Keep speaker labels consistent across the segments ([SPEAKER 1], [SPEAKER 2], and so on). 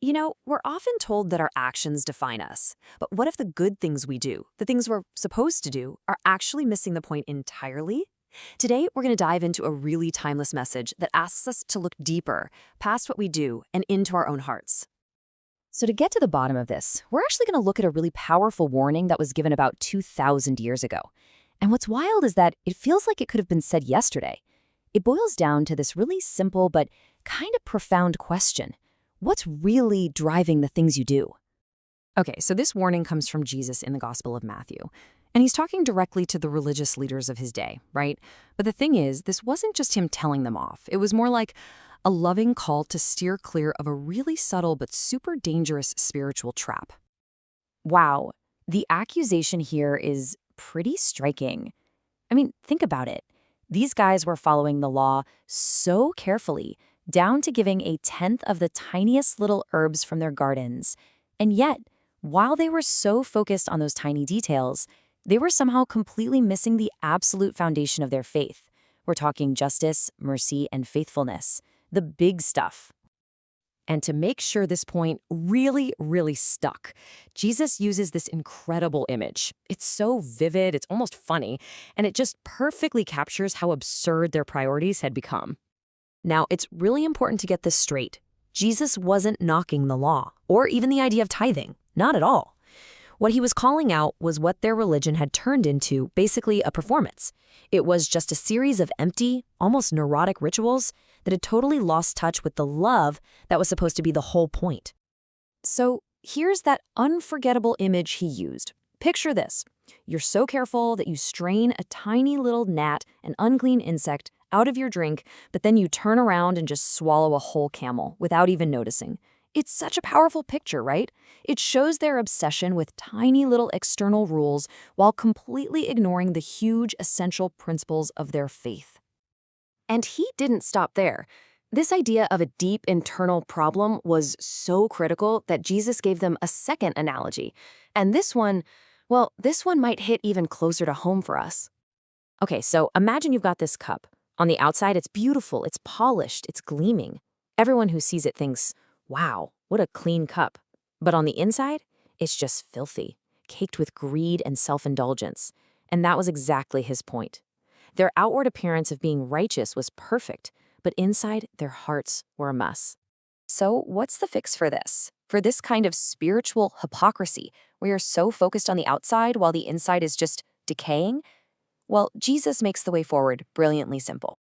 [SPEAKER 1] We're often told that our actions define us. But what if the good things we do, the things we're supposed to do, are actually missing the point entirely? Today, we're going to dive into a really timeless message that asks us to look deeper, past what we do, and into our own hearts.
[SPEAKER 2] So, to get to the bottom of this, we're actually going to look at a really powerful warning that was given about 2,000 years ago. And what's wild is that it feels like it could have been said yesterday. It boils down to this really simple but kind of profound question. What's really driving the things you do?
[SPEAKER 1] Okay, so this warning comes from Jesus in the Gospel of Matthew. And he's talking directly to the religious leaders of his day, right? But the thing is, this wasn't just him telling them off. It was more like a loving call to steer clear of a really subtle but super dangerous spiritual trap.
[SPEAKER 2] Wow, the accusation here is pretty striking. I mean, think about it. These guys were following the law so carefully, down to giving a tenth of the tiniest little herbs from their gardens. And yet, while they were so focused on those tiny details, they were somehow completely missing the absolute foundation of their faith. We're talking justice, mercy, and faithfulness. The big stuff.
[SPEAKER 1] And to make sure this point really stuck, Jesus uses this incredible image. It's so vivid, it's almost funny, and it just perfectly captures how absurd their priorities had become. Now, it's really important to get this straight. Jesus wasn't knocking the law, or even the idea of tithing. Not at all. What he was calling out was what their religion had turned into, basically a performance. It was just a series of empty, almost neurotic rituals that had totally lost touch with the love that was supposed to be the whole point. So here's that unforgettable image he used. Picture this. You're so careful that you strain a tiny little gnat, an unclean insect, out of your drink, but then you turn around and just swallow a whole camel without even noticing. It's such a powerful picture, right? It shows their obsession with tiny little external rules while completely ignoring the huge essential principles of their faith. And he didn't stop there. This idea of a deep internal problem was so critical that Jesus gave them a second analogy. And this one might hit even closer to home for us. Okay, so imagine you've got this cup. On the outside, it's beautiful, it's polished, it's gleaming. Everyone who sees it thinks, wow, what a clean cup. But on the inside, it's just filthy, caked with greed and self-indulgence. And that was exactly his point. Their outward appearance of being righteous was perfect, but inside, their hearts were a mess. So what's the fix for this? For this kind of spiritual hypocrisy, where you're so focused on the outside while the inside is just decaying? Well, Jesus makes the way forward brilliantly simple.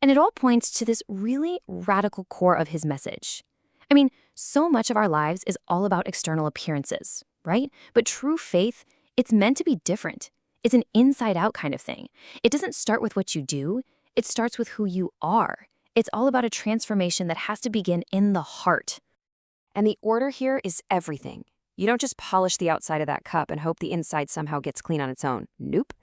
[SPEAKER 1] And it all points to this really radical core of his message. I mean, so much of our lives is all about external appearances, right? But true faith, it's meant to be different. It's an inside-out kind of thing. It doesn't start with what you do. It starts with who you are. It's all about a transformation that has to begin in the heart. And the order here is everything. You don't just polish the outside of that cup and hope the inside somehow gets clean on its own. Nope.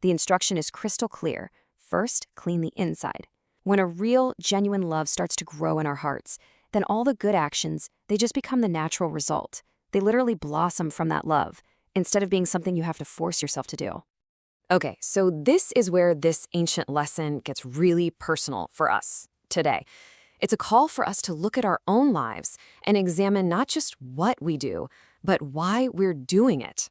[SPEAKER 1] The instruction is crystal clear. First, clean the inside. When a real, genuine love starts to grow in our hearts, then all the good actions, they just become the natural result. They literally blossom from that love, instead of being something you have to force yourself to do. Okay, so this is where this ancient lesson gets really personal for us today. It's a call for us to look at our own lives and examine not just what we do, but why we're doing it.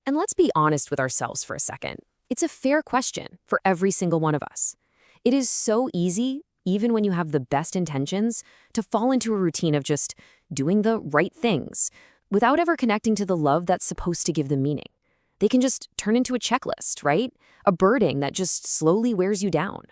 [SPEAKER 1] And let's be honest with ourselves for a second. It's a fair question for every single one of us. It is so easy, even when you have the best intentions, to fall into a routine of just doing the right things without ever connecting to the love that's supposed to give them meaning. They can just turn into a checklist, right? A burden that just slowly wears you down.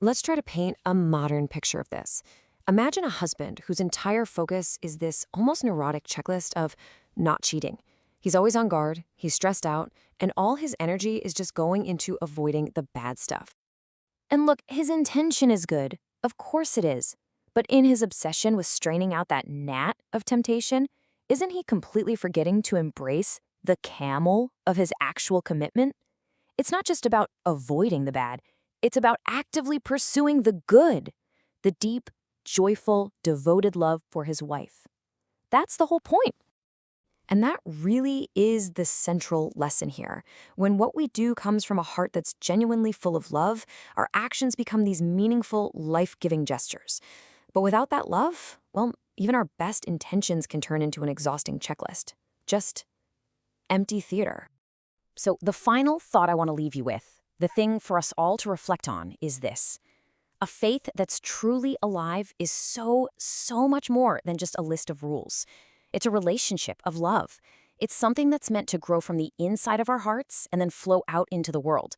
[SPEAKER 1] Let's try to paint a modern picture of this. Imagine a husband whose entire focus is this almost neurotic checklist of not cheating. He's always on guard, he's stressed out, and all his energy is just going into avoiding the bad stuff. And look, his intention is good. Of course it is. But in his obsession with straining out that gnat of temptation, isn't he completely forgetting to embrace the camel of his actual commitment? It's not just about avoiding the bad. It's about actively pursuing the good, the deep, joyful, devoted love for his wife. That's the whole point. And that really is the central lesson here. When what we do comes from a heart that's genuinely full of love, our actions become these meaningful, life-giving gestures. But without that love, well,
[SPEAKER 2] Even our best intentions can turn into an exhausting checklist. Just empty theater. So the final thought I want to leave you with, the thing for us all to reflect on, is this. A faith that's truly alive is so much more than just a list of rules. It's a relationship of love. It's something that's meant to grow from the inside of our hearts and then flow out into the world.